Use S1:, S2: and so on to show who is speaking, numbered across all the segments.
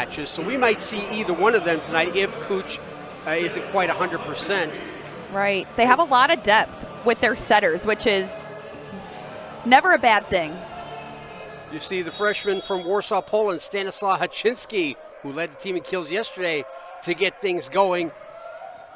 S1: matches, so we might see either one of them tonight if Cooch isn't quite 100%.
S2: Right. They have a lot of depth with their setters, which is never a bad thing.
S1: You see the freshman from Warsaw, Poland, Stanislaw Haczynski, who led the team in kills yesterday to get things going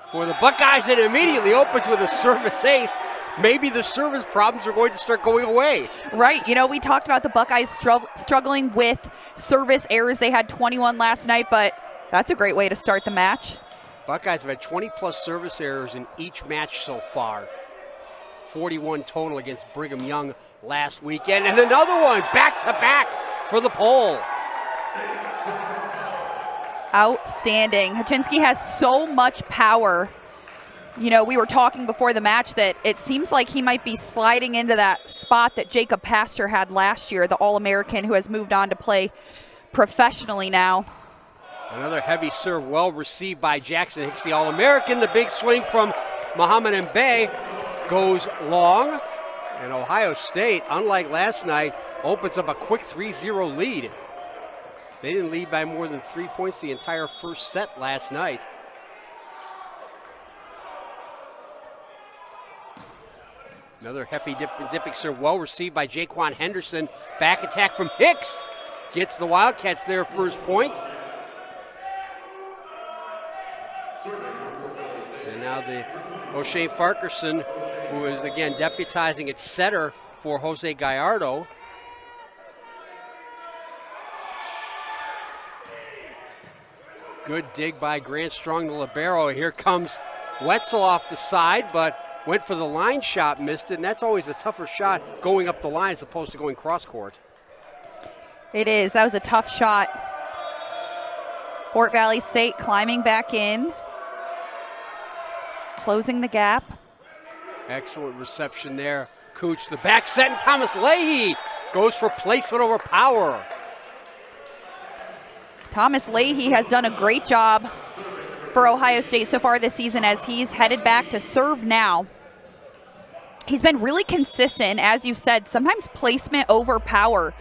S1: for the Buckeyes, and immediately opens with a service ace. Maybe the service problems are going to start going away.
S2: Right. You know, we talked about the Buckeyes struggling with service errors. They had 21 last night, but that's a great way to start the match.
S1: Buckeyes have had 20-plus service errors in each match so far. 41 total against Brigham Young last weekend. And another one back-to-back for the pole.
S2: Outstanding. Haczynski has so much power. You know, we were talking before the match that it seems like he might be sliding into that spot that Jacob Pastor had last year, the All-American who has moved on to play professionally now.
S1: Another heavy serve, well received by Jackson Hicks, the All-American. The big swing from Muhammad Mbaye goes long. And Ohio State, unlike last night, opens up a quick 3-0 lead. They didn't lead by more than 3 points the entire first set last night. Another hefty dipping serve, well received by Jaquan Henderson. Back attack from Hicks. Gets the Wildcats their first point. And now the O'Shea Farquharson, who is again deputizing at setter for Jose Gallardo. Good dig by Grant Strong, the libero. Here comes Wetzel off the side, but went for the line shot, missed it, and that's always a tougher shot going up the line as opposed to going cross court.
S2: It is. That was a tough shot. Fort Valley State climbing back in, closing the gap.
S1: Excellent reception there. Cooch, the back set, and Thomas Leahy goes for placement over power.
S2: Thomas Leahy has done a great job for Ohio State so far this season as he's headed back to serve now. He's been really consistent, as you said. Sometimes placement over power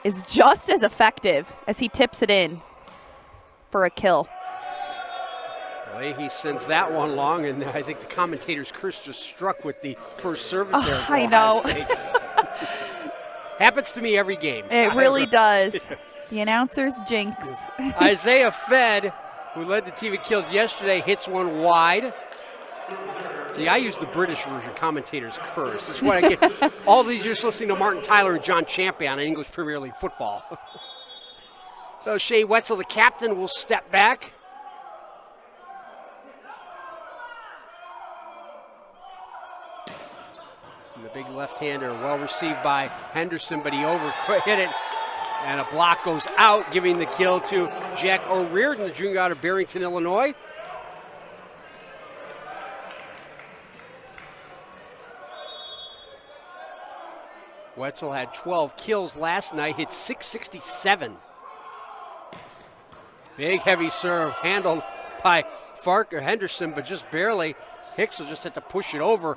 S2: is just as effective as he tips it in for a kill.
S1: Leahy sends that one long, and I think the commentator's curse just struck with the first service there.
S2: I know.
S1: Happens to me every game.
S2: It really does. The announcer's jinx.
S1: Isaiah Fedd, who led the team in kills yesterday, hits one wide. See, I use the British version, commentator's curse. That's what I get all these years listening to Martin Tyler and John Champion on English Premier League football. So Shea Wetzel, the captain, will step back. And the big left-hander, well received by Henderson, but he hit it. And a block goes out, giving the kill to Jack O'Riordan, the junior out of Barrington, Illinois. Wetzel had 12 kills last night, hit 667. Big heavy serve, handled by Henderson, but just barely. Hicks will just have to push it over.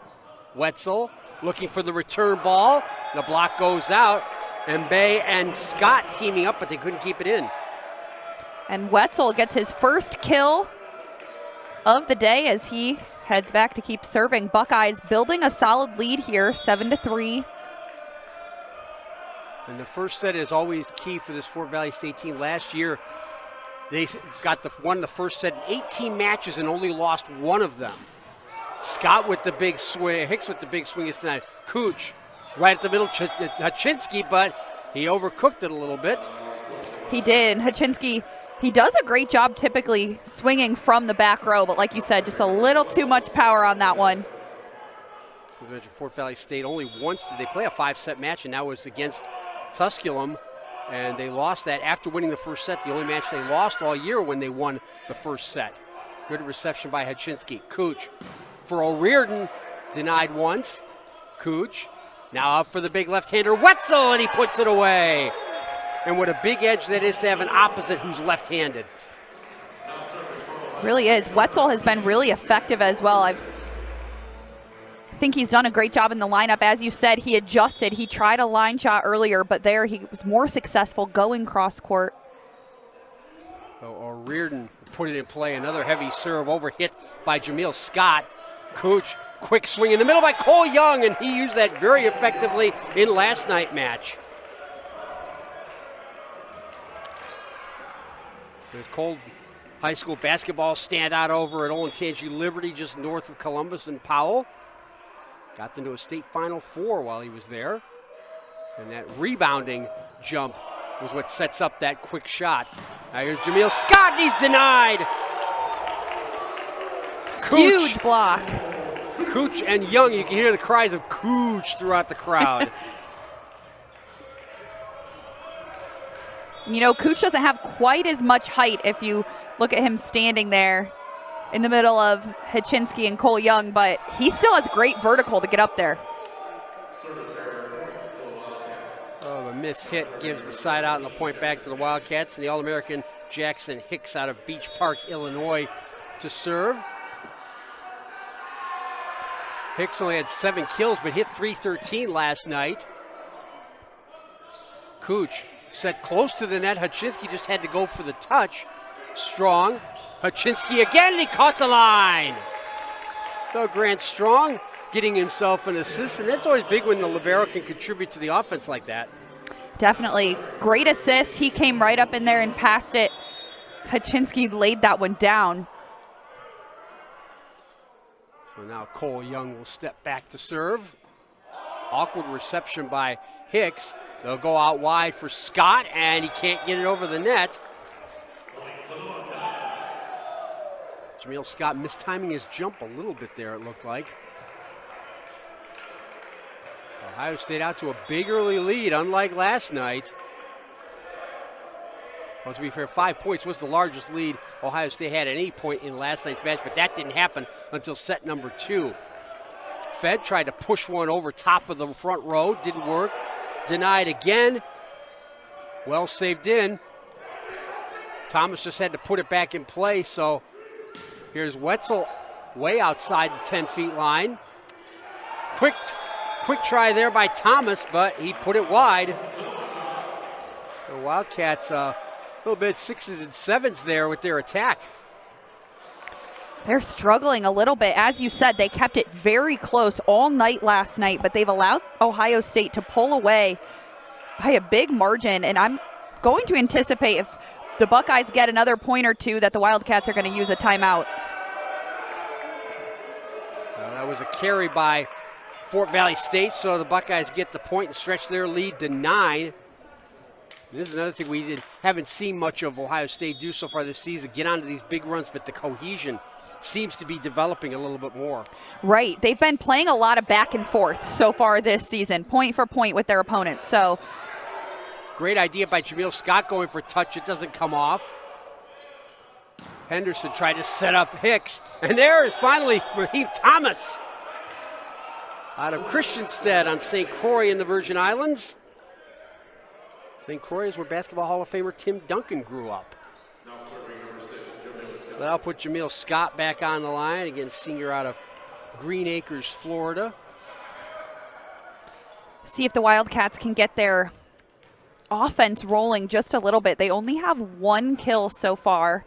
S1: Wetzel looking for the return ball. The block goes out. Mbaye and Scott teaming up, but they couldn't keep it in.
S2: And Wetzel gets his first kill of the day as he heads back to keep serving. Buckeyes building a solid lead here, 7-3.
S1: And the first set is always key for this Fort Valley State team. Last year, they won the first set in 18 matches and only lost one of them. Scott with the big swing, Hicks with the big swing is tonight. Cooch right at the middle, Haczynski, but he overcooked it a little bit.
S2: He did. Haczynski, he does a great job typically swinging from the back row, but like you said, just a little too much power on that one.
S1: As I mentioned, Fort Valley State, only once did they play a 5-set match, and that was against Tusculum, and they lost that after winning the first set. The only match they lost all year when they won the first set. Good reception by Haczynski. Cooch for O'Riordan, denied once. Cooch now up for the big left-hander, Wetzel, and he puts it away. And what a big edge that is to have an opposite who's left-handed.
S2: Really is. Wetzel has been really effective as well. I think he's done a great job in the lineup. As you said, he adjusted. He tried a line shot earlier, but there he was more successful going cross-court.
S1: Reardon put it in play. Another heavy serve over hit by Jameel Scott. Cooch, quick swing in the middle by Cole Young, and he used that very effectively in last night's match. There's Cole High School basketball standout over at Olentangy Liberty, just north of Columbus and Powell. Got them to a state Final Four while he was there. And that rebounding jump was what sets up that quick shot. Now here's Jameel Scott, and he's denied.
S2: Huge block.
S1: Cooch and Young, you can hear the cries of Cooch throughout the crowd.
S2: You know, Cooch doesn't have quite as much height if you look at him standing there in the middle of Hachinsky and Cole Young, but he still has great vertical to get up there.
S1: Oh, the miss hit gives the side out and the point back to the Wildcats, and the All-American Jackson Hicks out of Beach Park, Illinois to serve. Hicks only had 7 kills, but hit .313 last night. Cooch set close to the net. Hachinsky just had to go for the touch. Strong. Hachinsky again, and he caught the line. So Grant Strong getting himself an assist, and that's always big when the libero can contribute to the offense like that.
S2: Definitely. Great assist. He came right up in there and passed it. Hachinsky laid that one down.
S1: So now Cole Young will step back to serve. Awkward reception by Hicks. They'll go out wide for Scott, and he can't get it over the net. Jameel Scott mistiming his jump a little bit there, it looked like. Ohio State out to a big early lead, unlike last night. Well, to be fair, 5 points was the largest lead Ohio State had at any point in last night's match, but that didn't happen until set number 2. Fed tried to push one over top of the front row, didn't work. Denied again. Well saved in. Thomas just had to put it back in play, so here's Wetzel way outside the 10-feet line. Quick try there by Thomas, but he put it wide. The Wildcats a little bit 6s and 7s there with their attack.
S2: They're struggling a little bit. As you said, they kept it very close all night last night, but they've allowed Ohio State to pull away by a big margin, and I'm going to anticipate if the Buckeyes get another point or two that the Wildcats are going to use a timeout.
S1: That was a carry by Fort Valley State, so the Buckeyes get the point and stretch their lead to 9. This is another thing we haven't seen much of Ohio State do so far this season, get onto these big runs, but the cohesion seems to be developing a little bit more.
S2: Right. They've been playing a lot of back and forth so far this season, point for point with their opponents. So
S1: great idea by Jameel Scott going for touch. It doesn't come off. Henderson tried to set up Hicks, and there is finally Raheem Thomas out of Christiansted on St. Croix in the Virgin Islands. St. Croix is where Basketball Hall of Famer Tim Duncan grew up. That'll put Jameel Scott back on the line, again, senior out of Green Acres, Florida.
S2: See if the Wildcats can get their offense rolling just a little bit. They only have 1 kill so far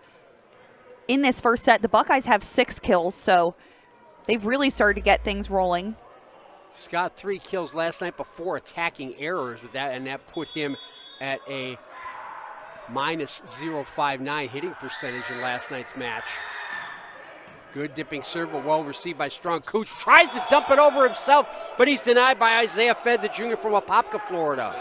S2: in this first set. The Buckeyes have 6 kills, so they've really started to get things rolling.
S1: Scott 3 kills last night before attacking errors with that, and that put him at a minus .059 hitting percentage in last night's match. Good dipping serve, but well received by Strong. Cooch tries to dump it over himself, but he's denied by Isaiah Fed, the junior from Apopka, Florida.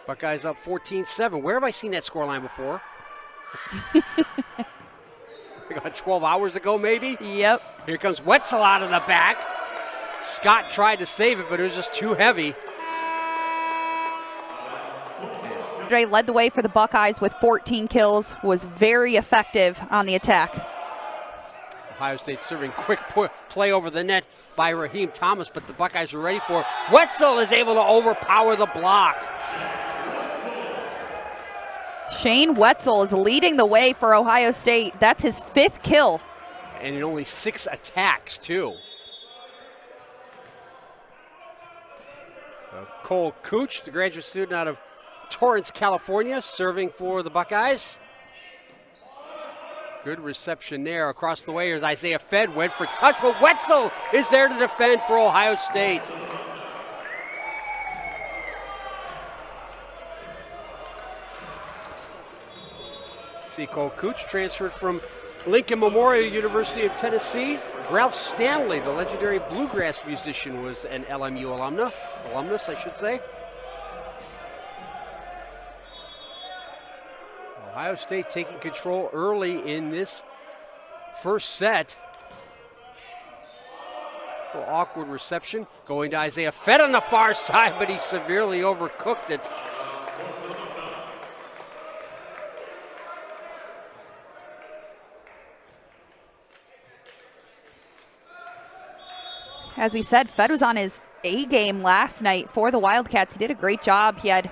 S1: Buckeyes up 14-7. Where have I seen that scoreline before? Like 12 hours ago, maybe?
S2: Yep.
S1: Here comes Wetzel out of the back. Scott tried to save it, but it was just too heavy.
S2: Andre led the way for the Buckeyes with 14 kills, was very effective on the attack.
S1: Ohio State serving quick play over the net by Raheem Thomas, but the Buckeyes are ready for it. Wetzel is able to overpower the block.
S2: Shane Wetzel is leading the way for Ohio State. That's his 5th kill.
S1: And in only 6 attacks, too. Cole Cooch, the graduate student out of Torrance, California, serving for the Buckeyes. Good reception there. Across the way, here's Isaiah Fed, went for touch, but Wetzel is there to defend for Ohio State. See, Cole Cooch transferred from Lincoln Memorial University of Tennessee. Ralph Stanley, the legendary bluegrass musician, was an LMU alumnus, I should say. Ohio State taking control early in this first set. A little awkward reception going to Isaiah Fed on the far side, but he severely overcooked it.
S2: As we said, Fed was on his A game last night for the Wildcats. He did a great job. He had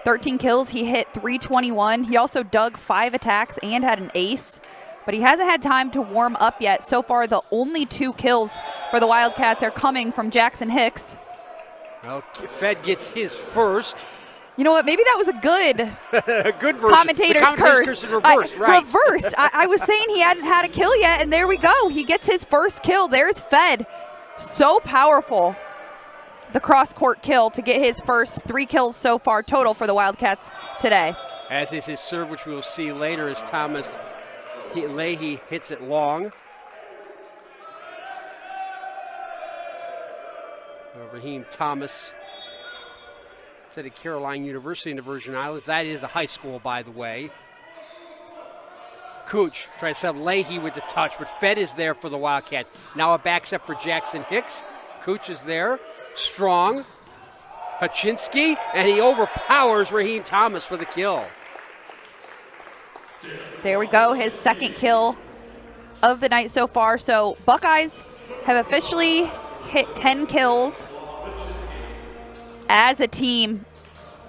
S2: 13 kills. He hit 321. He also dug 5 attacks and had an ace, but he hasn't had time to warm up yet. So far, the only 2 kills for the Wildcats are coming from Jackson Hicks.
S1: Well, Fed gets his first.
S2: You know what? Maybe that was a
S1: good version.
S2: Commentator's curse.
S1: Reversed, right.
S2: Reversed. I was saying he hadn't had a kill yet, and there we go. He gets his first kill. There's Fed. So powerful, the cross-court kill to get his first 3 kills so far total for the Wildcats today.
S1: As is his serve, which we will see later as Thomas Leahy hits it long. Raheem Thomas attended Caroline University in the Virgin Islands. That is a high school, by the way. Cooch tries to set up Leahy with the touch, but Fed is there for the Wildcats. Now a back step for Jackson Hicks. Cooch is there, strong. Haczynski, and he overpowers Raheem Thomas for the kill.
S2: There we go, his second kill of the night so far. So Buckeyes have officially hit 10 kills as a team.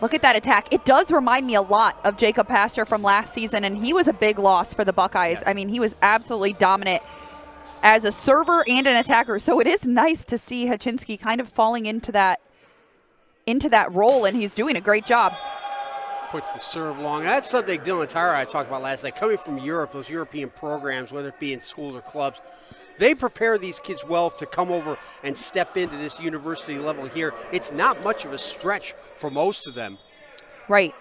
S2: Look at that attack. It does remind me a lot of Jacob Pastor from last season, and he was a big loss for the Buckeyes. Yes. I mean, he was absolutely dominant as a server and an attacker. So it is nice to see Haczynski kind of falling into that role, and he's doing a great job.
S1: Puts the serve long. That's something Dylan Tyra I talked about last night. Coming from Europe, those European programs, whether it be in schools or clubs, they prepare these kids well to come over and step into this university level here. It's not much of a stretch for most of them.
S2: Right.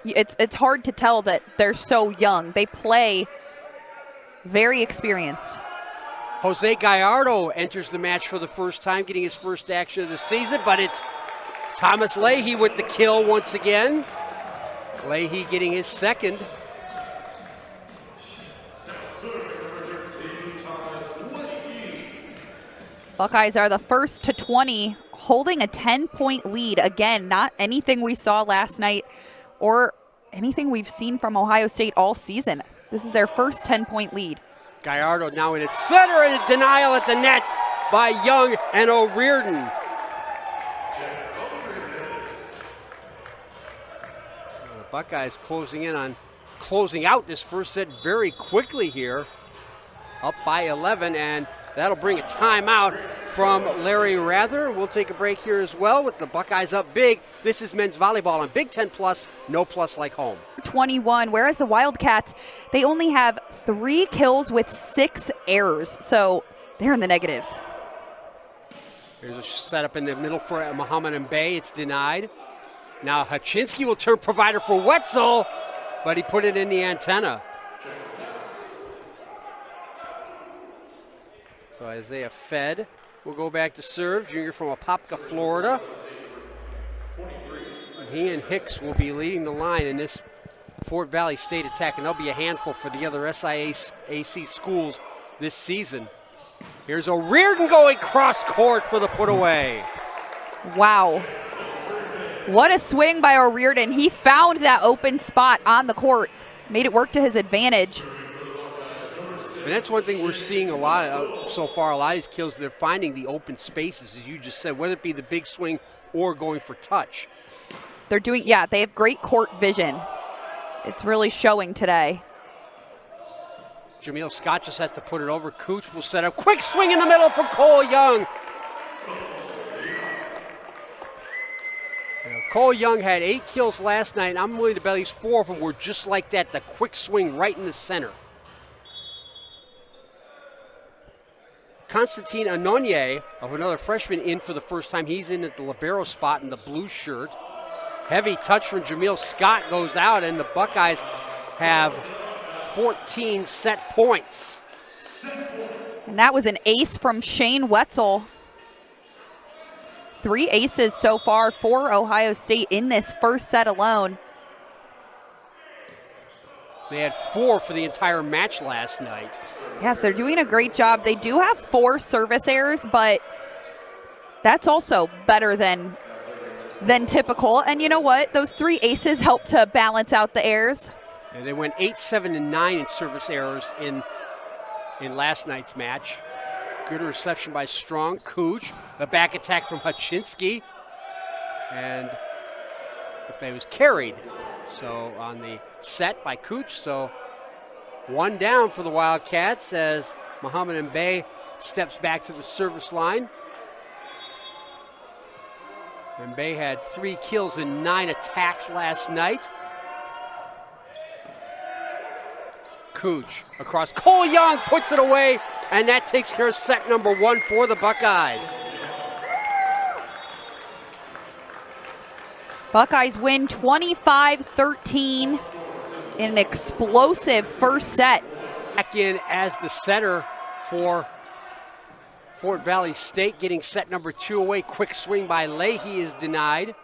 S2: It's hard to tell that they're so young. They play very experienced.
S1: Jose Gallardo enters the match for the first time, getting his first action of the season, but it's Thomas Leahy with the kill once again. Leahy getting his second.
S2: Buckeyes are the first to 20, holding a 10-point lead. Again, not anything we saw last night or anything we've seen from Ohio State all season. This is their first 10-point lead.
S1: Gallardo now in its center, and a denial at the net by Young and O'Riordan. The Buckeyes closing out this first set very quickly here, up by 11, and that'll bring a timeout from Larry Rather. We'll take a break here as well with the Buckeyes up big. This is men's volleyball on Big Ten Plus, no plus like home. 21, whereas the Wildcats, they only have 3 kills with 6 errors, so they're in the negatives. There's a setup in the middle for Muhammad and Bay. It's denied. Now Haczynski will turn provider for Wetzel, but he put it in the antenna. So Isaiah Fed will go back to serve, junior from Apopka, Florida. He and Hicks will be leading the line in this Fort Valley State attack, and they'll be a handful for the other SIAC schools this season. Here's O'Riordan going cross court for the put away.
S2: Wow. What a swing by O'Riordan. He found that open spot on the court, made it work to his advantage.
S1: And that's one thing we're seeing a lot so far. A lot of these kills, they're finding the open spaces, as you just said, whether it be the big swing or going for touch.
S2: They're doing, yeah, they have great court vision. It's really showing today.
S1: Jameel Scott just has to put it over. Cooch will set up. Quick swing in the middle for Cole Young. Cole Young had 8 kills last night, and I'm willing to bet at least 4 of them were just like that, the quick swing right in the center. Constantine Anonye, of another freshman, in for the first time. He's in at the libero spot in the blue shirt. Heavy touch from Jameel Scott goes out, and the Buckeyes have 14 set points.
S2: And that was an ace from Shane Wetzel. 3 aces so far for Ohio State in this first set alone.
S1: They had 4 for the entire match last night.
S2: Yes, they're doing a great job. They do have 4 service errors, but that's also better than typical. And you know what? Those 3 aces help to balance out the errors.
S1: And they went 8, 7, and 9 in service errors in last night's match. Good reception by Strong. Cooch, a back attack from Haczynski, and they was carried. So on the set by Cooch. So 1 down for the Wildcats as Muhammad Mbaye steps back to the service line. Mbaye had 3 kills and 9 attacks last night. Cooch across. Cole Young puts it away, and that takes care of set number 1 for the Buckeyes.
S2: Buckeyes win 25-13 in an explosive first set.
S1: Back in as the setter for Fort Valley State, getting set number 2 away. Quick swing by Leahy is denied.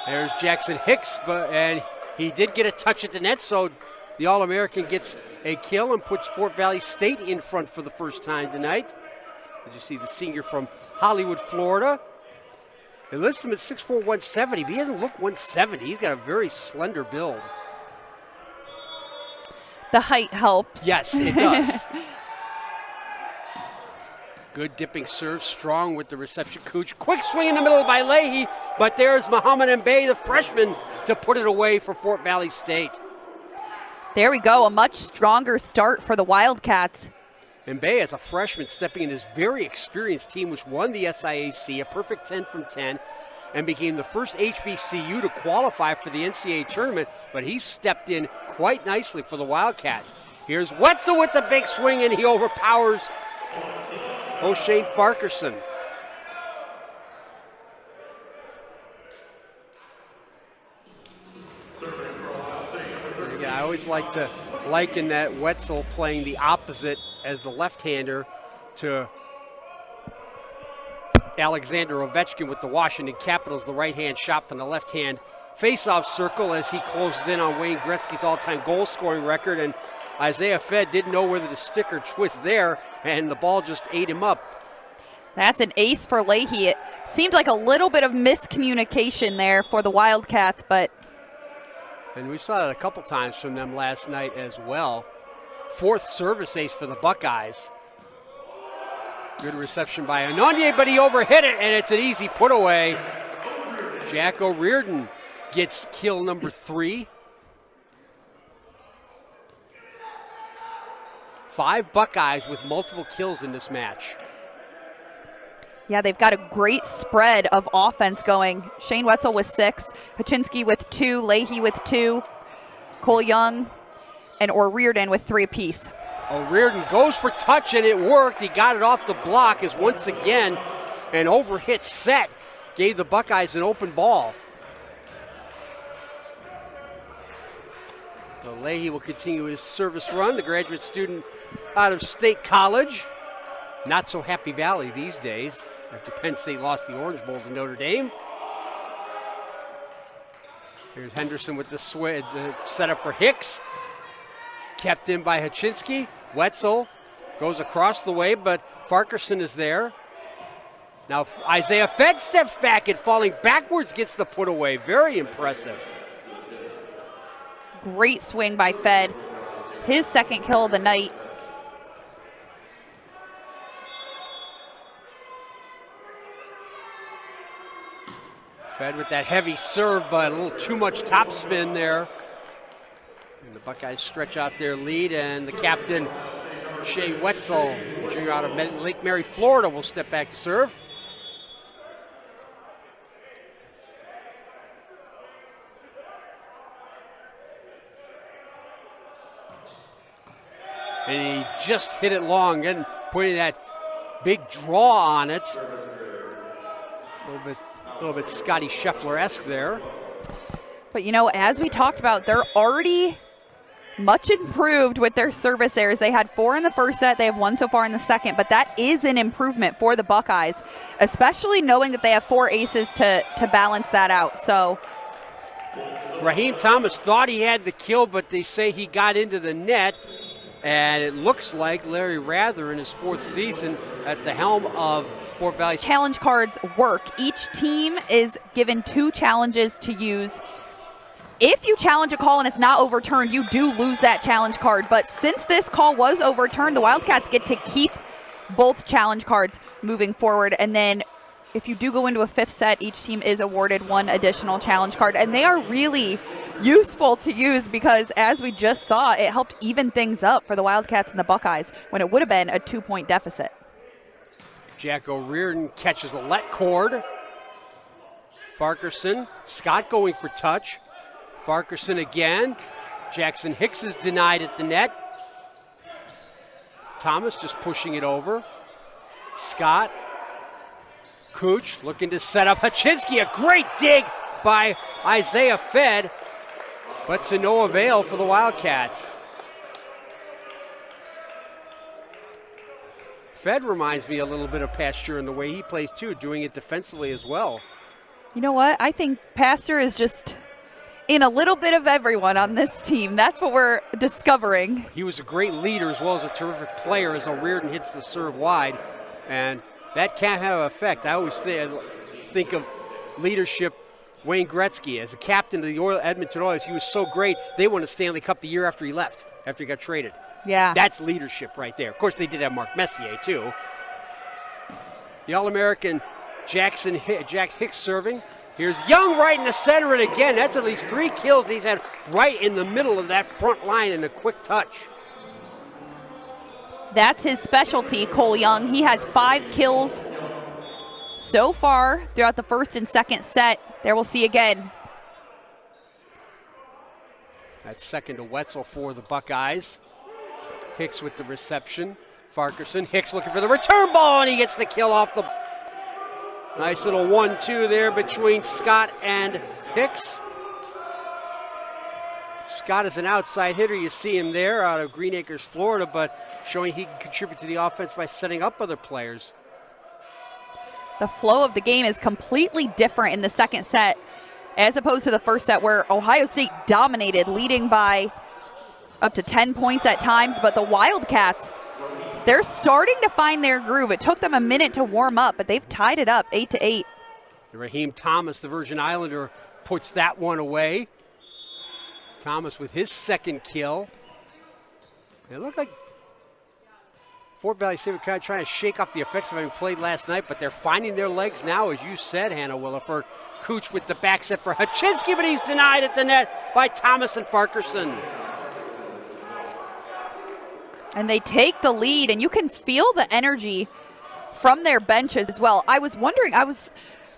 S1: There's Jackson Hicks, and he did get a touch at the net, so the All-American gets a kill and puts Fort Valley State in front for the first time tonight. Did you see the senior from Hollywood, Florida? They list him at 6'4", 170, but he doesn't look 170. He's got a very slender build.
S2: The height helps.
S1: Yes, it does. Good dipping serve, Strong with the reception. Cooch, quick swing in the middle by Leahy, but there's Muhammad Mbaye, the freshman, to put it away for Fort Valley State.
S2: There we go, a much stronger start for the Wildcats.
S1: Mbaye, as a freshman, stepping in his very experienced team, which won the SIAC, a perfect 10 from 10, and became the first HBCU to qualify for the NCAA tournament, but he stepped in quite nicely for the Wildcats. Here's Wetzel with the big swing, and he overpowers O'Shane Farquharson. I always like to liken that Wetzel playing the opposite as the left-hander to Alexander Ovechkin with the Washington Capitals, the right-hand shot from the left-hand face-off circle as he closes in on Wayne Gretzky's all-time goal-scoring record. And Isaiah Fedd didn't know whether to stick or twist there, and the ball just ate him up.
S2: That's an ace for Leahy. It seemed like a little bit of miscommunication there for the Wildcats, but...
S1: And we saw it a couple times from them last night as well. 4th service ace for the Buckeyes. Good reception by Anonye, but he overhit it, and it's an easy put away. Jack O'Riordan gets kill number 3. 5 Buckeyes with multiple kills in this match.
S2: Yeah, they've got a great spread of offense going. Shane Wetzel with 6, Haczynski with 2, Leahy with 2, Cole Young and O'Riordan with 3 apiece.
S1: O'Riordan goes for touch, and it worked. He got it off the block as once again an overhit set gave the Buckeyes an open ball. So Leahy will continue his service run, the graduate student out of State College. Not so Happy Valley these days, after Penn State lost the Orange Bowl to Notre Dame. Here's Henderson with the setup for Hicks. Kept in by Haczynski. Wetzel goes across the way, but Farquharson is there. Now Isaiah Fedd steps back and falling backwards gets the put away. Very impressive.
S2: Great swing by Fedd. His second kill of the night.
S1: Fedd with that heavy serve, but a little too much topspin there. And the Buckeyes stretch out their lead, and the captain, Shea Wetzel, junior out of Lake Mary, Florida, will step back to serve. and he just hit it long and putting that big draw on it. A little bit Scotty Scheffler-esque there.
S2: But, you know, as we talked about, they're already much improved with their service errors. They had 4 in the first set. They have 1 so far in the second. But that is an improvement for the Buckeyes, especially knowing that they have 4 aces to balance that out. So
S1: Raheem Thomas thought he had the kill, but they say he got into the net. And it looks like Larry Rather in his 4th season at the helm of Fort Valley.
S2: Challenge cards work. Each team is given 2 challenges to use. If you challenge a call and it's not overturned, you do lose that challenge card. But since this call was overturned, the Wildcats get to keep both challenge cards moving forward. And then if you do go into a 5th set, each team is awarded 1 additional challenge card. And they are really useful to use because, as we just saw, it helped even things up for the Wildcats and the Buckeyes when it would have been a 2-point deficit.
S1: Jack O'Riordan catches a let cord. Farquharson, Scott going for touch. Farquharson again. Jackson Hicks is denied at the net. Thomas just pushing it over. Scott. Cooch looking to set up Hachinsky. A great dig by Isaiah Fed, but to no avail for the Wildcats. Fed reminds me a little bit of Pasteur in the way he plays too, doing it defensively as well.
S2: You know what? I think Pasteur is just in a little bit of everyone on this team. That's what we're discovering.
S1: He was a great leader as well as a terrific player as O'Riordan hits the serve wide, and that can have an effect. I always think of leadership. Wayne Gretzky, as a captain of the Edmonton Oilers, he was so great, they won a Stanley Cup the year after he left, after he got traded.
S2: Yeah.
S1: That's leadership right there. Of course, they did have Mark Messier, too. The All-American Jack Hicks serving. Here's Young right in the center, and again, that's at least 3 kills he's had right in the middle of that front line in a quick touch.
S2: That's his specialty, Cole Young. He has 5 kills so far throughout the first and second set. There we'll see again.
S1: That's second to Wetzel for the Buckeyes. Hicks with the reception. Farquharson, Hicks looking for the return ball, and he gets the kill off the... Nice little 1-2 there between Scott and Hicks. Scott is an outside hitter. You see him there out of Green Acres, Florida, but showing he can contribute to the offense by setting up other players.
S2: The flow of the game is completely different in the second set as opposed to the first set where Ohio State dominated, leading by up to 10 points at times. But the Wildcats, they're starting to find their groove. It took them a minute to warm up, but they've tied it up 8-8.
S1: Raheem Thomas, the Virgin Islander, puts that one away. Thomas with his second kill. It looked like Fort Valley State were kind of trying to shake off the effects of having played last night, but they're finding their legs now, as you said, Hannah Williford. Cooch with the back set for Hachinsky, but he's denied at the net by Thomas and Farquharson.
S2: And they take the lead, and you can feel the energy from their benches as well. I was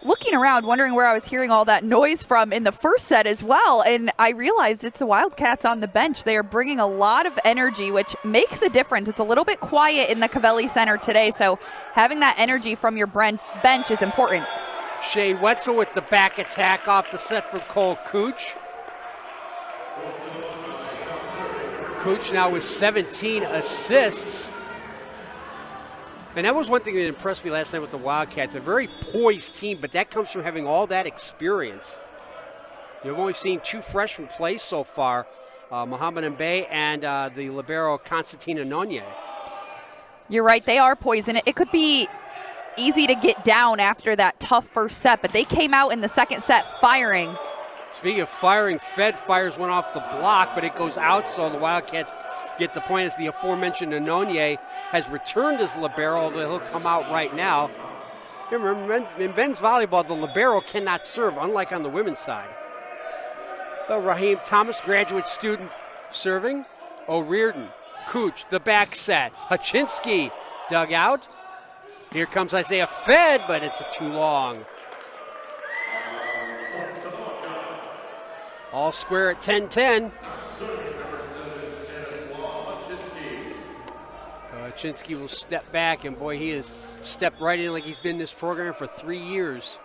S2: looking around, wondering where I was hearing all that noise from in the first set as well, and I realized it's the Wildcats on the bench. They are bringing a lot of energy, which makes a difference. It's a little bit quiet in the Covelli Center today, so having that energy from your bench is important.
S1: Shane Wetzel with the back attack off the set for Cole Cooch. Cooch now with 17 assists. And that was one thing that impressed me last night with the Wildcats. A very poised team, but that comes from having all that experience. You've only seen 2 freshmen play so far, Muhammad Mbaye and the libero Constantine Anonye.
S2: You're right, they are poised. It could be easy to get down after that tough first set, but they came out in the second set firing.
S1: Speaking of firing, Fed fires one off the block, but it goes out, so the Wildcats get the point as the aforementioned Anonye has returned as libero, although he'll come out right now. Remember, in men's volleyball, the libero cannot serve, unlike on the women's side. The Raheem Thomas, graduate student, serving. O'Riordan, Cooch, the back set. Hachinsky dug out. Here comes Isaiah Fed, but it's too long. All square at 10-10. Haczynski will step back, and boy, he has stepped right in like he's been in this program for 3 years.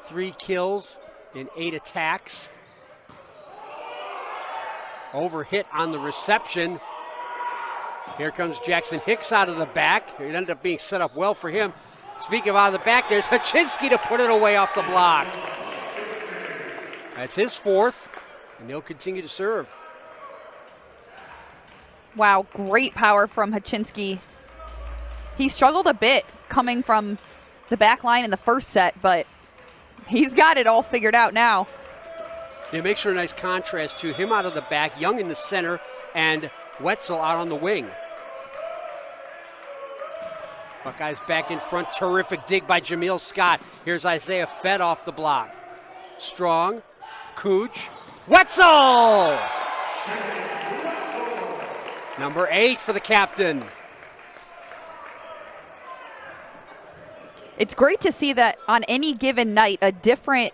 S1: 3 kills in 8 attacks. Overhit on the reception. Here comes Jackson Hicks out of the back. It ended up being set up well for him. Speaking of out of the back, there's Haczynski to put it away off the block. That's his 4th, and they'll continue to serve.
S2: Wow, great power from Haczynski. He struggled a bit coming from the back line in the first set, but he's got it all figured out now.
S1: It makes for a nice contrast to him out of the back, Young in the center, and Wetzel out on the wing. Buckeyes back in front. Terrific dig by Jameel Scott. Here's Isaiah Fed off the block. Strong. Cooch. Wetzel! Number 8 for the captain.
S2: It's great to see that on any given night, a different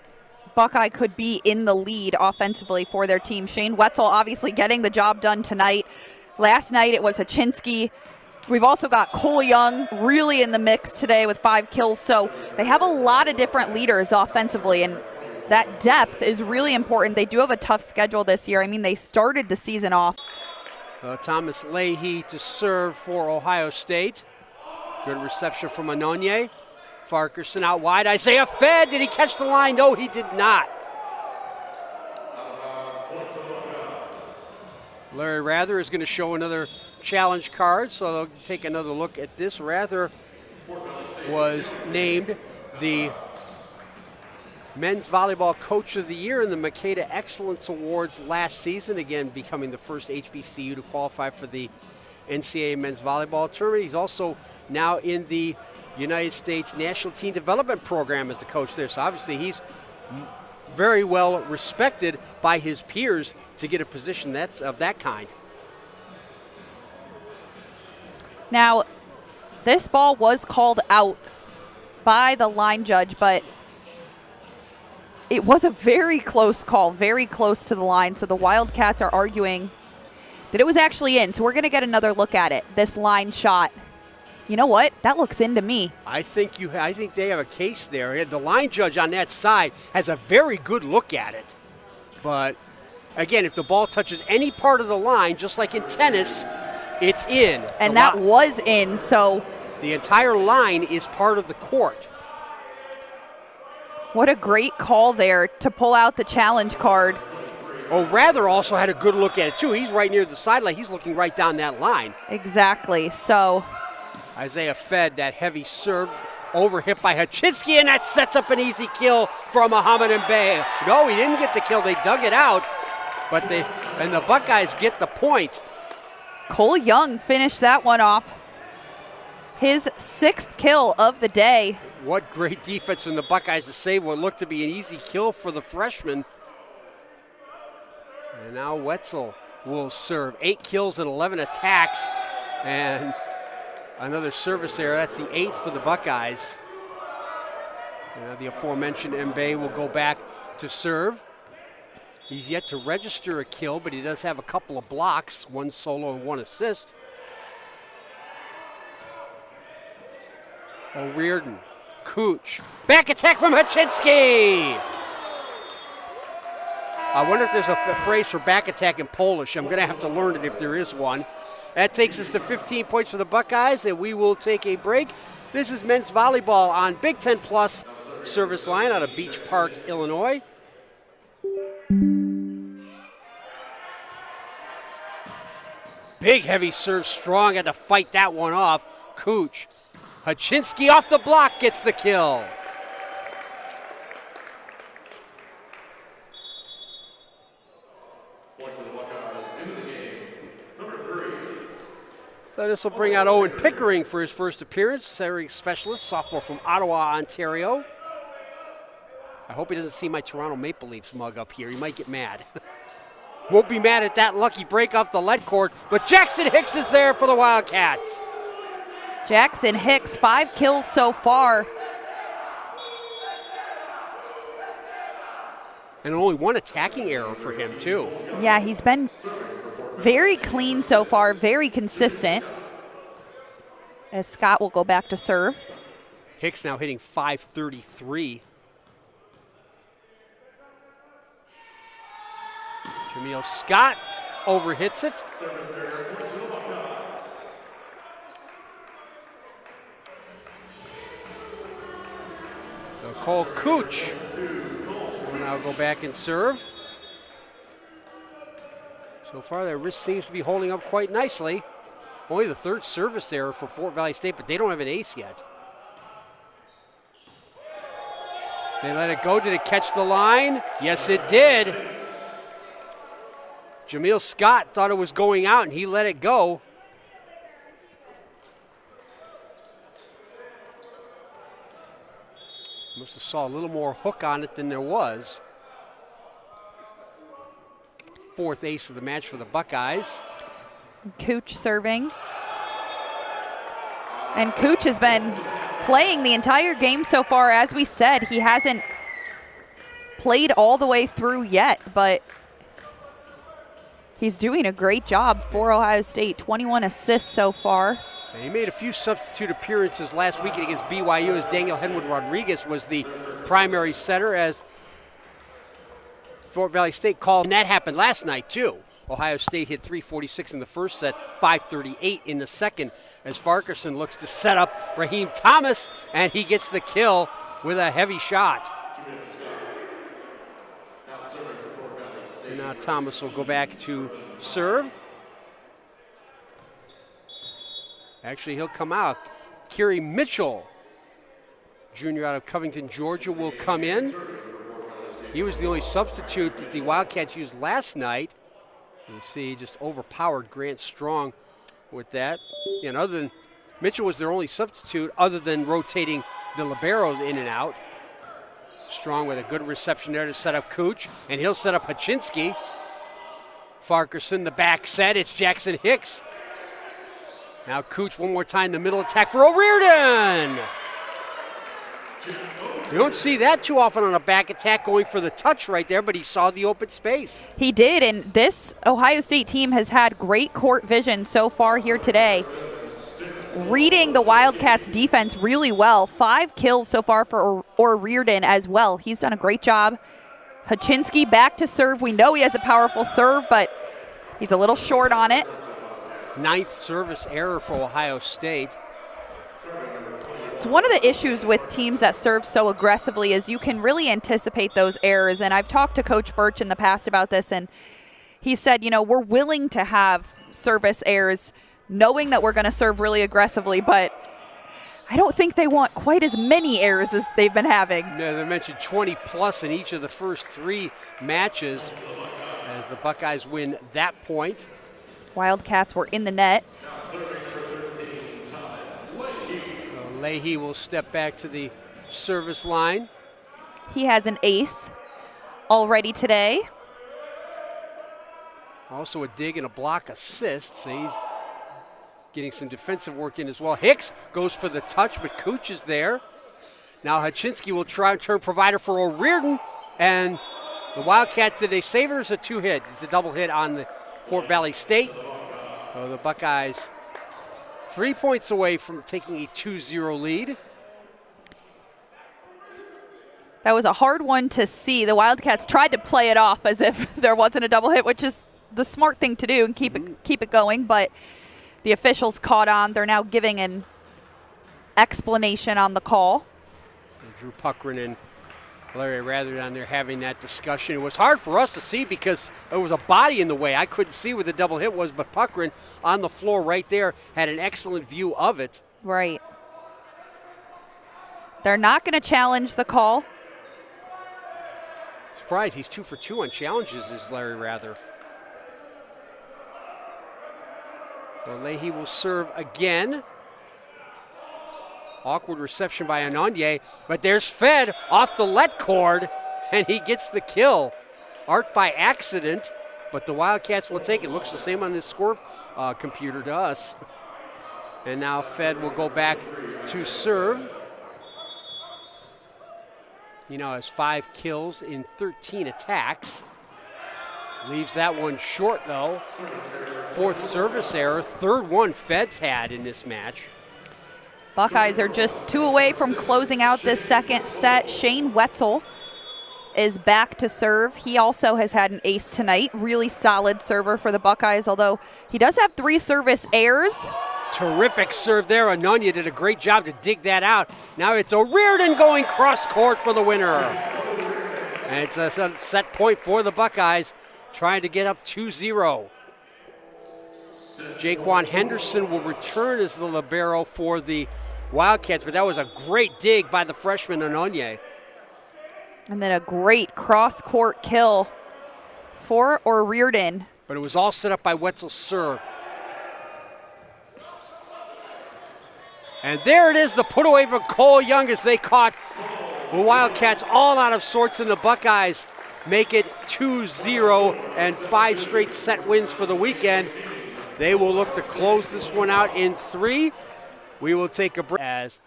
S2: Buckeye could be in the lead offensively for their team. Shane Wetzel obviously getting the job done tonight. Last night it was Haczynski. We've also got Cole Young really in the mix today with 5 kills. So they have a lot of different leaders offensively, and that depth is really important. They do have a tough schedule this year. I mean, they started the season off.
S1: Thomas Leahy to serve for Ohio State. Good reception from Anonye. Farquharson out wide. Isaiah Fed. Did he catch the line? No, he did not. Larry Rather is going to show another challenge card, so they'll take another look at this. Rather was named the Men's Volleyball Coach of the Year in the Makeda Excellence Awards last season, again becoming the first HBCU to qualify for the NCAA Men's Volleyball Tournament. He's also now in the United States National Team Development Program as a coach there, so obviously he's very well respected by his peers to get a position that's of that kind.
S2: Now, this ball was called out by the line judge, but it was a very close call, very close to the line. So the Wildcats are arguing that it was actually in. So we're going to get another look at it, this line shot. You know what? That looks in to me.
S1: I think they have a case there. The line judge on that side has a very good look at it. But again, if the ball touches any part of the line, just like in tennis, it's in.
S2: And that was in, so
S1: the entire line is part of the court.
S2: What a great call there to pull out the challenge card.
S1: Oh, Rather also had a good look at it, too. He's right near the sideline. He's looking right down that line.
S2: Exactly. So
S1: Isaiah Fed, that heavy serve, overhit by Haczynski, and that sets up an easy kill for Muhammad Mbaye. No, he didn't get the kill. They dug it out, but the Buckeyes get the point.
S2: Cole Young finished that one off. His 6th kill of the day.
S1: What great defense from the Buckeyes to save what looked to be an easy kill for the freshman. And now Wetzel will serve. 8 kills and 11 attacks. And another service error. That's the 8th for the Buckeyes. The aforementioned Mbaye will go back to serve. He's yet to register a kill, but he does have a couple of blocks, 1 solo and 1 assist. O'Riordan, Cooch, back attack from Haczynski! I wonder if there's a phrase for back attack in Polish. I'm going to have to learn it if there is one. That takes us to 15 points for the Buckeyes, and we will take a break. This is men's volleyball on Big Ten Plus service line out of Beach Park, Illinois. Big heavy serve, Strong had to fight that one off. Cooch. Haczynski off the block gets the kill. So this will bring out Owen Pickering for his first appearance, serving specialist, sophomore from Ottawa, Ontario. I hope he doesn't see my Toronto Maple Leafs mug up here. He might get mad. Won't be mad at that lucky break off the lead court, but Jackson Hicks is there for the Wildcats.
S2: Jackson Hicks, 5 kills so far.
S1: And only 1 attacking error for him, too.
S2: Yeah, he's been very clean so far, very consistent. as Scott will go back to serve.
S1: Hicks now hitting .533. Jamil Scott overhits it. So Cole Cooch will now go back and serve. So far, their wrist seems to be holding up quite nicely. Only the third service error for Fort Valley State, but they don't have an ace yet. They let it go. Did it catch the line? Yes, it did. Jamil Scott thought it was going out, and he let it go. Must have saw a little more hook on it than there was. Fourth ace of the match for the Buckeyes.
S2: Cooch serving. And Cooch has been playing the entire game so far. As we said, he hasn't played all the way through yet, but he's doing a great job for Ohio State. 21 assists so far.
S1: He made a few substitute appearances last weekend against BYU as Daniel Henwood Rodriguez was the primary setter, as Fort Valley State called. And that happened last night, too. Ohio State hit .346 in the first set, .538 in the second, as Farquharson looks to set up Raheem Thomas, and he gets the kill with a heavy shot. And now Thomas will go back to serve. Actually, he'll come out. Kerry Mitchell, junior out of Covington, Georgia, will come in. He was the only substitute that the Wildcats used last night. You see, just overpowered Grant Strong with that. And other than Mitchell was their only substitute, other than rotating the liberos in and out. Strong with a good reception there to set up Cooch, and he'll set up Haczynski. Farquharson, the back set. It's Jackson Hicks. Now Cooch one more time, the middle attack for O'Riordan. You don't see that too often on a back attack, going for the touch right there, but he saw the open space.
S2: He did, and this Ohio State team has had great court vision so far here today. Reading the Wildcats defense really well. 5 kills so far for O'Riordan as well. He's done a great job. Haczynski back to serve. We know he has a powerful serve, but he's a little short on it.
S1: 9th service error for Ohio State.
S2: It's one of the issues with teams that serve so aggressively is you can really anticipate those errors. And I've talked to Coach Birch in the past about this, and he said, you know, we're willing to have service errors knowing that we're going to serve really aggressively, but I don't think they want quite as many errors as they've been having.
S1: Yeah, they mentioned 20 plus in each of the first 3 matches as the Buckeyes win that point.
S2: Wildcats were in the net.
S1: Leahy will step back to the service line.
S2: He has an ace already today.
S1: Also a dig and a block assist, so he's getting some defensive work in as well. Hicks goes for the touch, but Cooch is there. Now Haczynski will try and turn provider for O'Riordan, and the Wildcats, did they save it or is it a 2-hit? It's a double hit on the Fort Valley State. So the Buckeyes 3 points away from taking a 2-0 lead.
S2: That was a hard one to see. The Wildcats tried to play it off as if there wasn't a double hit, which is the smart thing to do and keep it going, but the officials caught on. They're now giving an explanation on the call.
S1: And Drew Puckrin and Larry Rather down there having that discussion. It was hard for us to see because there was a body in the way. I couldn't see where the double hit was, but Puckrin on the floor right there had an excellent view of it.
S2: Right. They're not going to challenge the call.
S1: Surprised he's 2 for 2 on challenges, is Larry Rather. So Leahy will serve again. Awkward reception by Anandye, but there's Fed off the let cord, and he gets the kill. Arc by accident, but the Wildcats will take it. Looks the same on the score computer to us. And now Fed will go back to serve. He now has 5 kills in 13 attacks. Leaves that one short, though. 4th service error, 3rd one Fed's had in this match.
S2: Buckeyes are just 2 away from closing out this second set. Shane Wetzel is back to serve. He also has had an ace tonight. Really solid server for the Buckeyes, although he does have 3 service errors.
S1: Terrific serve there. Anonia did a great job to dig that out. Now it's O'Riordan going cross court for the winner. And it's a set point for the Buckeyes, trying to get up 2-0. Jaquan Henderson will return as the libero for the Wildcats, but that was a great dig by the freshman Anonia.
S2: And then a great cross-court kill for O'Riordan.
S1: But it was all set up by Wetzel's serve. And there it is, the put away for Cole Young as they caught the Wildcats all out of sorts, and the Buckeyes make it 2-0 and 5 straight set wins for the weekend. They will look to close this one out in 3. We will take a break as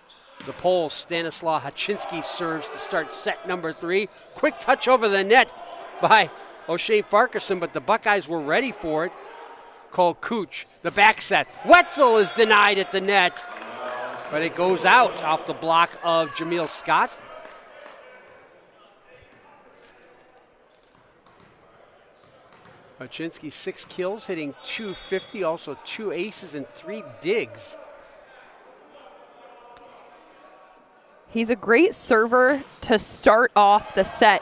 S1: the Pole Stanislaw Haczynski serves to start set number 3. Quick touch over the net by O'Shea Farquharson, but the Buckeyes were ready for it. Cole Cooch, the back set. Wetzel is denied at the net, but it goes out off the block of Jameel Scott. Haczynski 6 kills, hitting .250, also 2 aces and 3 digs.
S2: He's a great server to start off the set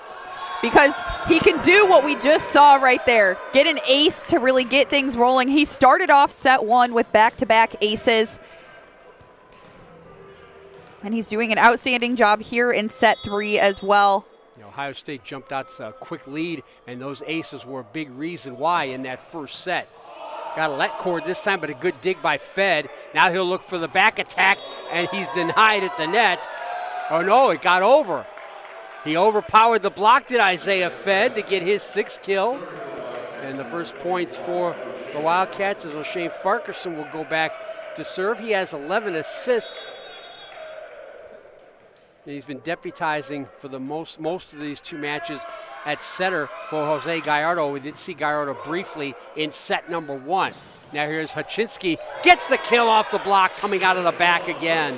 S2: because he can do what we just saw right there. Get an ace to really get things rolling. He started off set 1 with back-to-back aces. And he's doing an outstanding job here in set 3 as well.
S1: Ohio State jumped out to a quick lead, and those aces were a big reason why in that first set. Got a let cord this time, but a good dig by Fed. Now he'll look for the back attack, and he's denied at the net. Oh no, it got over. He overpowered the block, did Isaiah Fed, to get his 6th kill. And the first points for the Wildcats as O'Shea Farquharson will go back to serve. He has 11 assists. And he's been deputizing for the most of these 2 matches at setter for Jose Gallardo. We did see Gallardo briefly in set number 1. Now here's Haczynski, gets the kill off the block, coming out of the back again.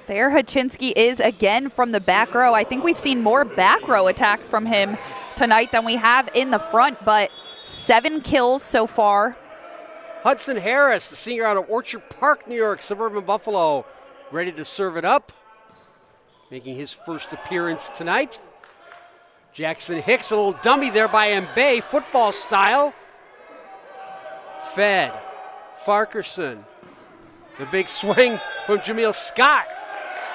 S2: There Haczynski is again from the back row. I think we've seen more back row attacks from him tonight than we have in the front, but 7 kills so far.
S1: Hudson Harris, the senior out of Orchard Park, New York, suburban Buffalo, ready to serve it up, making his first appearance tonight. Jackson Hicks, a little dummy there by Mbaye, football style. Fed, Farquharson, the big swing from Jameel Scott,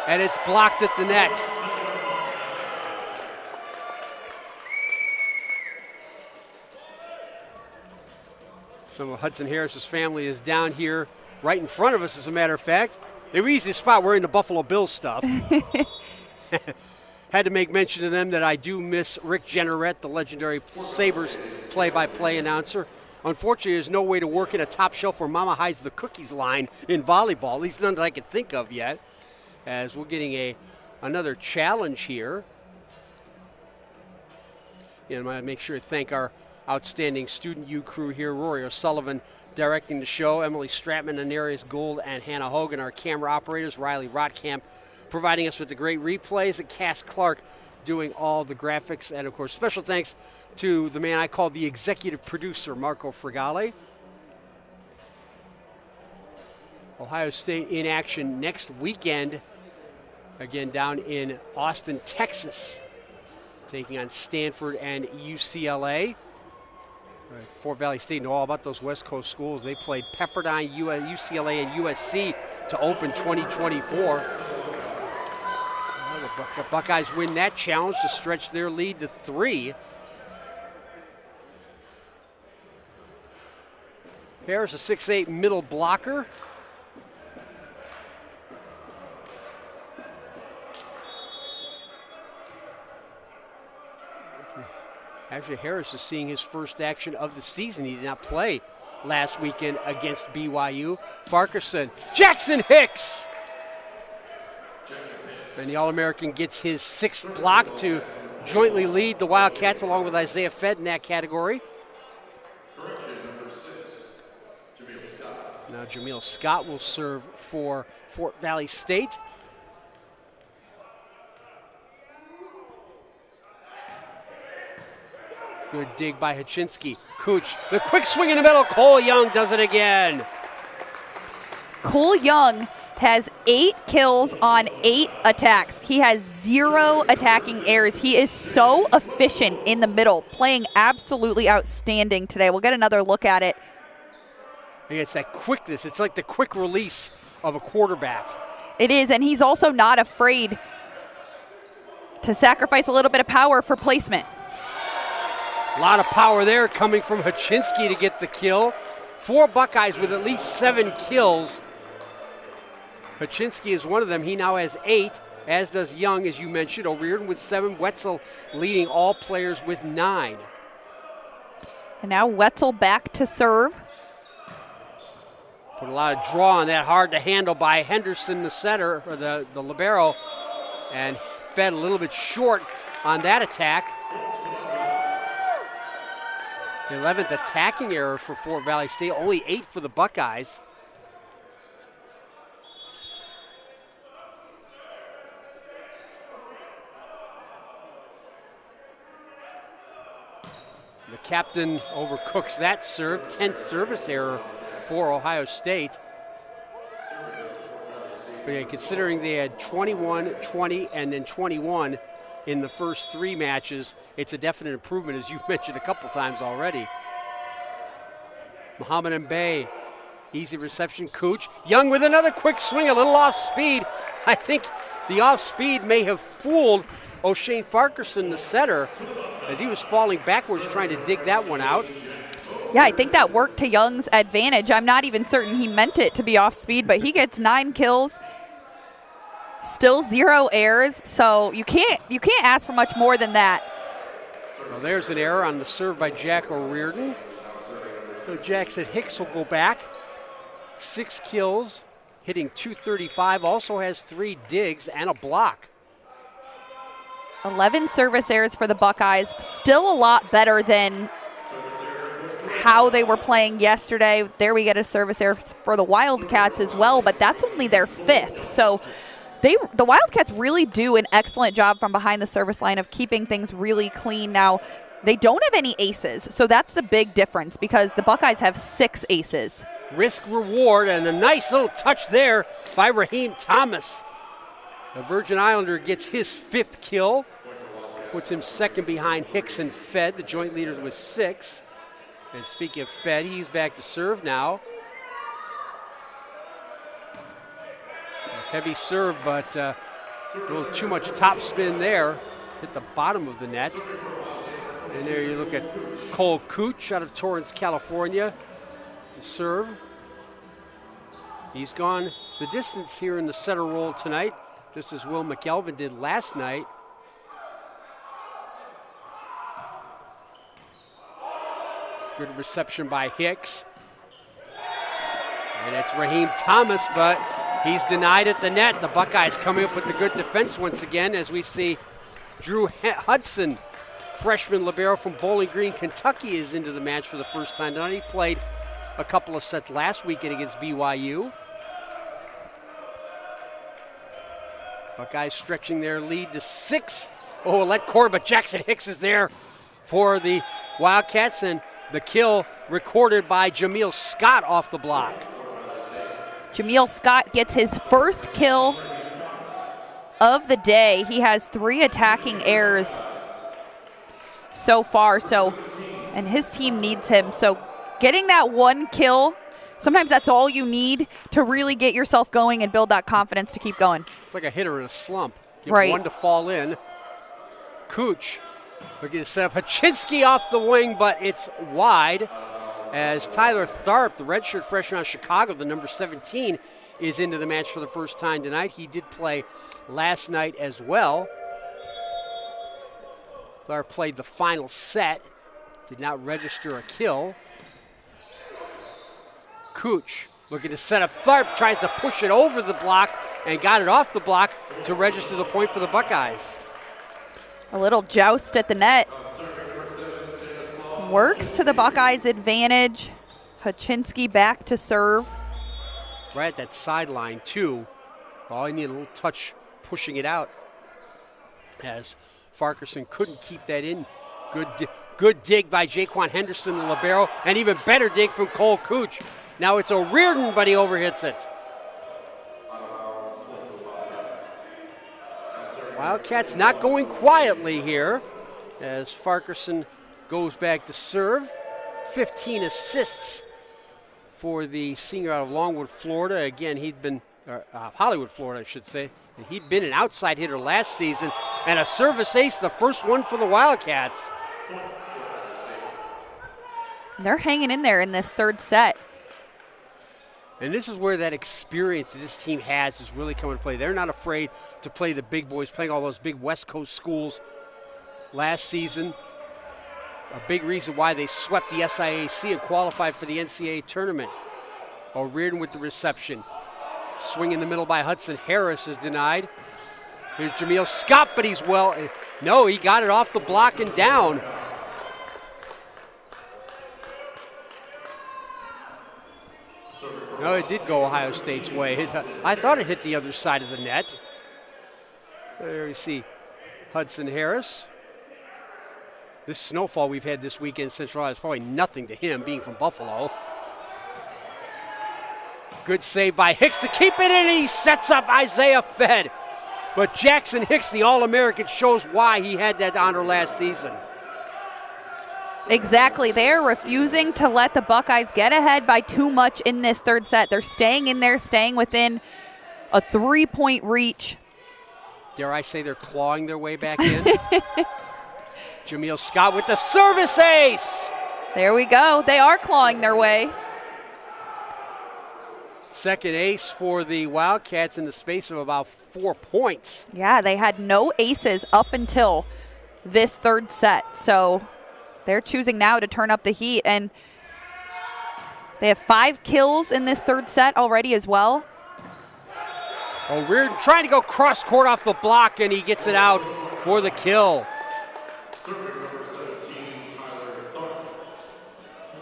S1: and it's blocked at the net. Some of Hudson Harris's family is down here right in front of us, as a matter of fact. They were easy to spot wearing the Buffalo Bills stuff. Had to make mention to them that I do miss Rick Jenneret, the legendary Sabres play-by-play announcer. Unfortunately, there's no way to work in a top shelf where Mama hides the cookies line in volleyball, at least none that I can think of yet, as we're getting another challenge here. And I make sure to thank our outstanding Student U crew here, Rory O'Sullivan directing the show, Emily Stratman, Anarius Gould, and Hannah Hogan, our camera operators, Riley Rotkamp, providing us with the great replays, and Cass Clark doing all the graphics. And, of course, special thanks to the man I call the executive producer, Marco Fragale. Ohio State in action next weekend, again down in Austin, Texas, taking on Stanford and UCLA. Fort Valley State know all about those West Coast schools. They played Pepperdine, UCLA, and USC to open 2024. The Buckeyes win that challenge to stretch their lead to 3. Harris, a 6'8" middle blocker. Actually, Harris is seeing his first action of the season. He did not play last weekend against BYU. Farquharson, Jackson Hicks! And the All-American gets his 6th block to jointly lead the Wildcats along with Isaiah Fed in that category. Now Jameel Scott will serve for Fort Valley State. Good dig by Haczynski. Cooch, the quick swing in the middle. Cole Young does it again.
S2: Cole Young has 8 kills on 8 attacks. He has 0 attacking errors. He is so efficient in the middle, playing absolutely outstanding today. We'll get another look at it.
S1: It's that quickness. It's like the quick release of a quarterback.
S2: It is, and he's also not afraid to sacrifice a little bit of power for placement.
S1: A lot of power there coming from Haczynski to get the kill. 4 Buckeyes with at least 7 kills. Haczynski is one of them. He now has 8, as does Young, as you mentioned. O'Riordan with 7. Wetzel leading all players with 9.
S2: And now Wetzel back to serve.
S1: Put a lot of draw on that, hard to handle by Henderson, the setter, or the libero, and fed a little bit short on that attack. The 11th attacking error for Fort Valley State, only 8 for the Buckeyes. The captain overcooks that serve, 10th service error for Ohio State. But yeah, considering they had 21, 20, and then 21 in the first 3 matches, it's a definite improvement, as you've mentioned a couple times already. Muhammad Mbaye, easy reception. Cooch. Young with another quick swing, a little off speed. I think the off speed may have fooled O'Shane Farquharson, the setter, as he was falling backwards trying to dig that one out.
S2: Yeah, I think that worked to Young's advantage. I'm not even certain he meant it to be off speed, but he gets 9 kills. Still 0 errors, so you can't ask for much more than that.
S1: Well, there's an error on the serve by Jack O'Riordan. So Jackson Hicks will go back. 6 kills, hitting .235, also has 3 digs and a block.
S2: 11 service errors for the Buckeyes. Still a lot better than how they were playing yesterday. There we get a service error for the Wildcats as well, but that's only their 5th. So the Wildcats really do an excellent job from behind the service line of keeping things really clean. Now, they don't have any aces, so that's the big difference because the Buckeyes have 6 aces.
S1: Risk reward, and a nice little touch there by Raheem Thomas. The Virgin Islander gets his 5th kill, puts him 2nd behind Hicks and Fed, the joint leaders with 6. And speaking of Fed, he's back to serve now. Heavy serve, but a little too much top spin there. Hit the bottom of the net. And there you look at Cole Cooch out of Torrance, California, to serve. He's gone the distance here in the setter role tonight, just as Will McElvin did last night. Good reception by Hicks. And it's Raheem Thomas, but he's denied at the net. The Buckeyes coming up with the good defense once again as we see Drew Hudson, freshman libero from Bowling Green, Kentucky, is into the match for the first time tonight. He played a couple of sets last weekend against BYU. Buckeyes stretching their lead to 6. Oh, let core, but Jackson Hicks is there for the Wildcats, and the kill recorded by Jameel Scott off the block.
S2: Jameel Scott gets his 1st kill of the day. He has 3 attacking errors so far, and his team needs him. So getting that 1 kill, sometimes that's all you need to really get yourself going and build that confidence to keep going.
S1: It's like a hitter in a slump. Get
S2: right.
S1: 1 to fall in. Cooch looking to set up Haczynski off the wing, but it's wide as Tyler Tharp, the redshirt freshman out of Chicago, the number 17, is into the match for the first time tonight. He did play last night as well. Tharp played the final set, did not register a kill. Cooch looking to set up Tharp, tries to push it over the block and got it off the block to register the point for the Buckeyes.
S2: A little joust at the net. Works to the Buckeyes' advantage. Haczynski back to serve.
S1: right at that sideline, too. All he needed a little touch pushing it out as Farquharson couldn't keep that in. Good dig by Jaquan Henderson, the libero, and even better dig from Cole Cooch. Now it's O'Riordan, but he overhits it. Wildcats not going quietly here as Farquharson goes back to serve. 15 assists for the senior out of Longwood, Florida. Again, he'd been, Hollywood, Florida, I should say. And he'd been an outside hitter last season, and a service ace, the first one for the Wildcats.
S2: They're hanging in there in this third set.
S1: And this is where that experience that this team has is really coming to play. They're not afraid to play the big boys, playing all those big West Coast schools last season. A big reason why they swept the SIAC and qualified for the NCAA tournament. O'Riordan with the reception. Swing in the middle by Hudson Harris is denied. Here's Jameel Scott, but he's no, he got it off the block and down. No, it did go Ohio State's way. I thought it hit the other side of the net. There you see Hudson Harris. This snowfall we've had this weekend in Central Ohio is probably nothing to him, being from Buffalo. Good save by Hicks to keep it in, and he sets up Isaiah Fed. But Jackson Hicks, the All-American, shows why he had that honor last season.
S2: Exactly. They're refusing to let the Buckeyes get ahead by too much in this third set. They're staying in there, staying within a 3-point reach.
S1: Dare I say they're clawing their way back in? Jameel Scott with the service ace.
S2: There we go. They are clawing their way.
S1: Second ace for the Wildcats in the space of about 4 points.
S2: Yeah, they had no aces up until this third set. So they're choosing now to turn up the heat. And they have 5 kills in this third set already as well.
S1: O'Riordan trying to go cross court off the block, and he gets it out for the kill.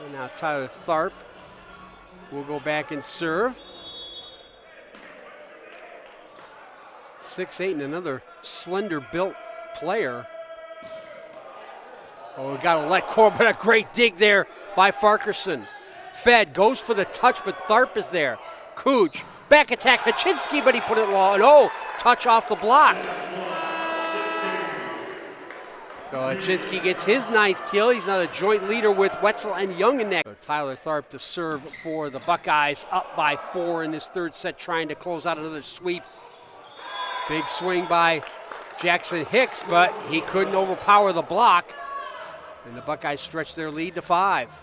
S1: And now Tyler Tharp will go back and serve. 6'8" and another slender-built player. Oh, we got to let go, but a great dig there by Farquharson. Fed goes for the touch, but Tharp is there. Cooch, back attack, Hachinsky, but he put it low. No, touch off the block. So Hachinsky gets his 9th kill. He's now the joint leader with Wetzel and Young in that. So Tyler Tharp to serve for the Buckeyes, up by 4 in this third set, trying to close out another sweep. Big swing by Jackson Hicks, but he couldn't overpower the block. And the Buckeyes stretch their lead to 5.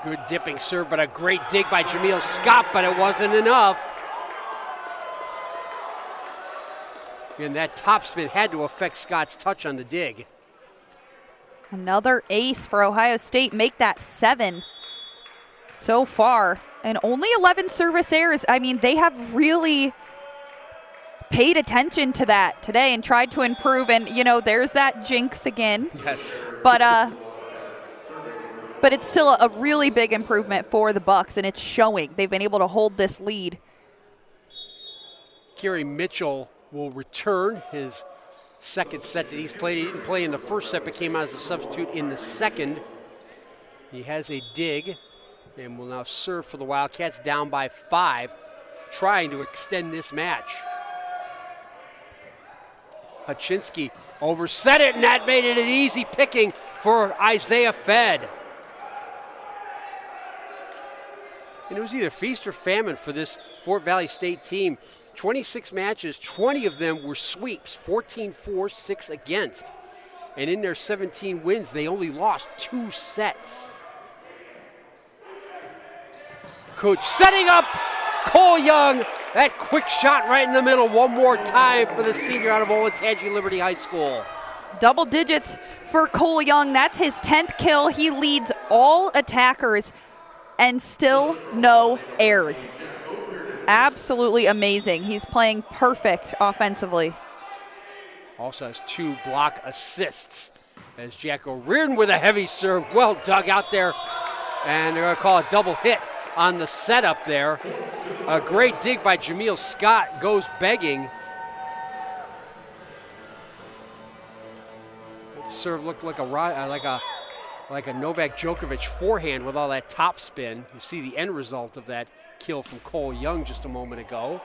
S1: Good dipping serve, but a great dig by Jameel Scott, but it wasn't enough. And that topspin had to affect Scott's touch on the dig.
S2: Another ace for Ohio State, make that 7 so far. And only 11 service errors. I mean, they have really paid attention to that today and tried to improve. And, you know, there's that jinx again.
S1: Yes.
S2: But it's still a really big improvement for the Bucks, and it's showing. They've been able to hold this lead.
S1: Kerry Mitchell will return his second set that he's played. He didn't play in the first set, but came out as a substitute in the second. He has a dig and will now serve for the Wildcats, down by 5, trying to extend this match. Hachinsky overset it, and that made it an easy picking for Isaiah Fed. And it was either feast or famine for this Fort Valley State team. 26 matches, 20 of them were sweeps, 14-4, 6 against. And in their 17 wins, they only lost 2 sets. Coach setting up Cole Young. That quick shot right in the middle one more time for the senior out of Olentangy Liberty High School.
S2: Double digits for Cole Young. That's his 10th kill. He leads all attackers and still no errors. absolutely amazing. He's playing perfect offensively.
S1: Also has 2 block assists as Jack O'Riordan with a heavy serve. Well dug out there. And they're going to call a double hit on the setup there. A great dig by Jameel Scott goes begging. That serve looked like a Novak Djokovic forehand with all that top spin. You see the end result of that kill from Cole Young just a moment ago.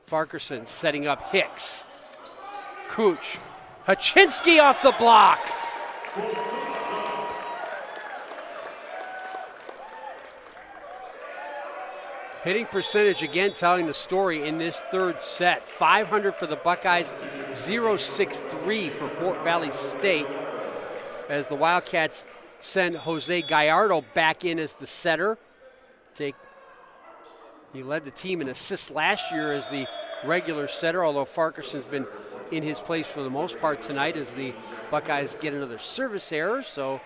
S1: Farquharson setting up Hicks. Cooch. Haczynski off the block. Hitting percentage again telling the story in this third set. 500 for the Buckeyes, 0-6-3 for Fort Valley State. As the Wildcats send Jose Gallardo back in as the setter. He led the team in assists last year as the regular setter, although Farquharson's been in his place for the most part tonight as the Buckeyes get another service error. So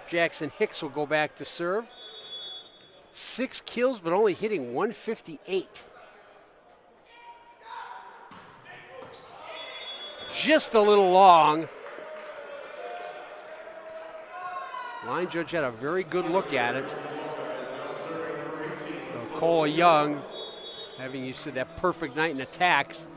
S1: Jackson Hicks will go back to serve. 6 kills, but only hitting 158. Just a little long. Line judge had a very good look at it. So Cole Young, having you said that perfect night in attacks.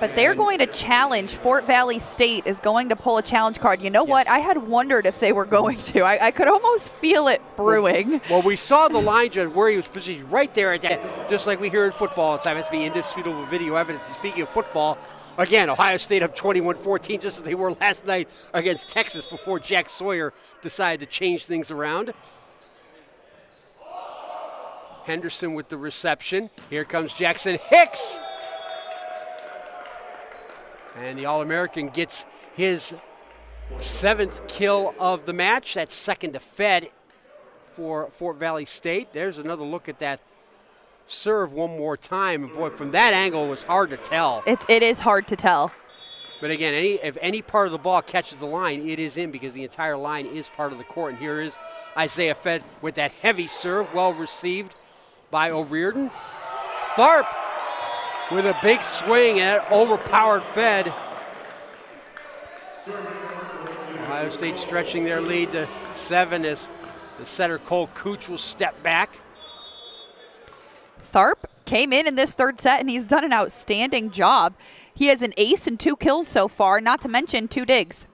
S2: But they're going to challenge. Fort Valley State is going to pull a challenge card. You know what? I had wondered if they were going to. I could almost feel it brewing.
S1: Well, we saw the line judge where he was positioned right there at that, just like we hear in football. It's has to be indisputable video evidence. And speaking of football, again, Ohio State up 21-14, just as they were last night against Texas before Jack Sawyer decided to change things around. Henderson with the reception. Here comes Jackson Hicks. And the All-American gets his 7th kill of the match. That's second to Fed for Fort Valley State. There's another look at that serve one more time. And boy, from that angle, it was hard to tell.
S2: It is hard to tell.
S1: But again, if any part of the ball catches the line, it is in because the entire line is part of the court. And here is Isaiah Fed with that heavy serve, well received by O'Riordan. Tharp with a big swing and overpowered Fed. Ohio State stretching their lead to 7 as the setter Cole Cooch will step back.
S2: Tharp came in this third set, and he's done an outstanding job. He has an ace and 2 kills so far, not to mention 2 digs.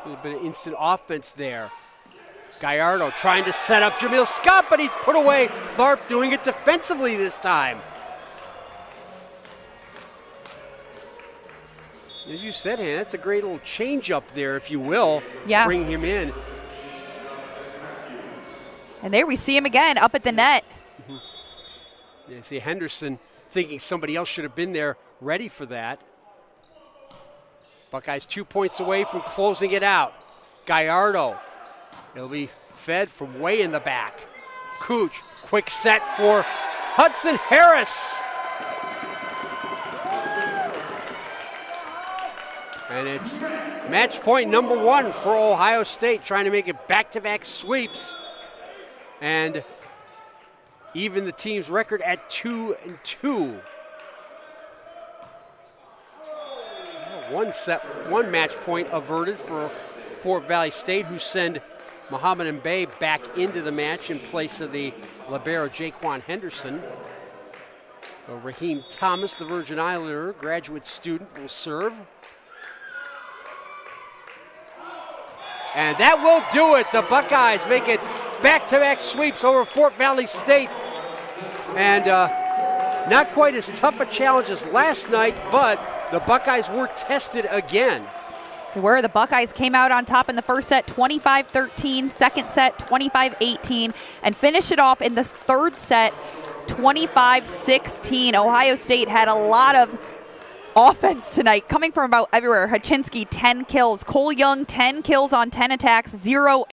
S1: A little bit of instant offense there. Gallardo trying to set up Jameel Scott, but he's put away. Tharp doing it defensively this time. As you said, Hannah, that's a great little change up there, if you will.
S2: Yeah.
S1: Bring him in.
S2: And there we see him again up at the net.
S1: Mm-hmm. You see Henderson thinking somebody else should have been there ready for that. Buckeyes 2 points away from closing it out. Gallardo. It'll be Fed from way in the back. Cooch, quick set for Hudson Harris. And it's match point number 1 for Ohio State, trying to make it back-to-back sweeps. And even the team's record at 2-2. One match point averted for Fort Valley State, who send Muhammad Mbaye back into the match in place of the libero Jaquan Henderson. Raheem Thomas, the Virgin Islander graduate student, will serve. And that will do it. The Buckeyes make it back-to-back sweeps over Fort Valley State. And not quite as tough a challenge as last night, but the Buckeyes were tested again.
S2: Where the Buckeyes came out on top in the first set, 25-13, second set, 25-18, and finished it off in the third set, 25-16. Ohio State had a lot of offense tonight, coming from about everywhere. Haczynski, 10 kills. Cole Young, 10 kills on 10 attacks, 0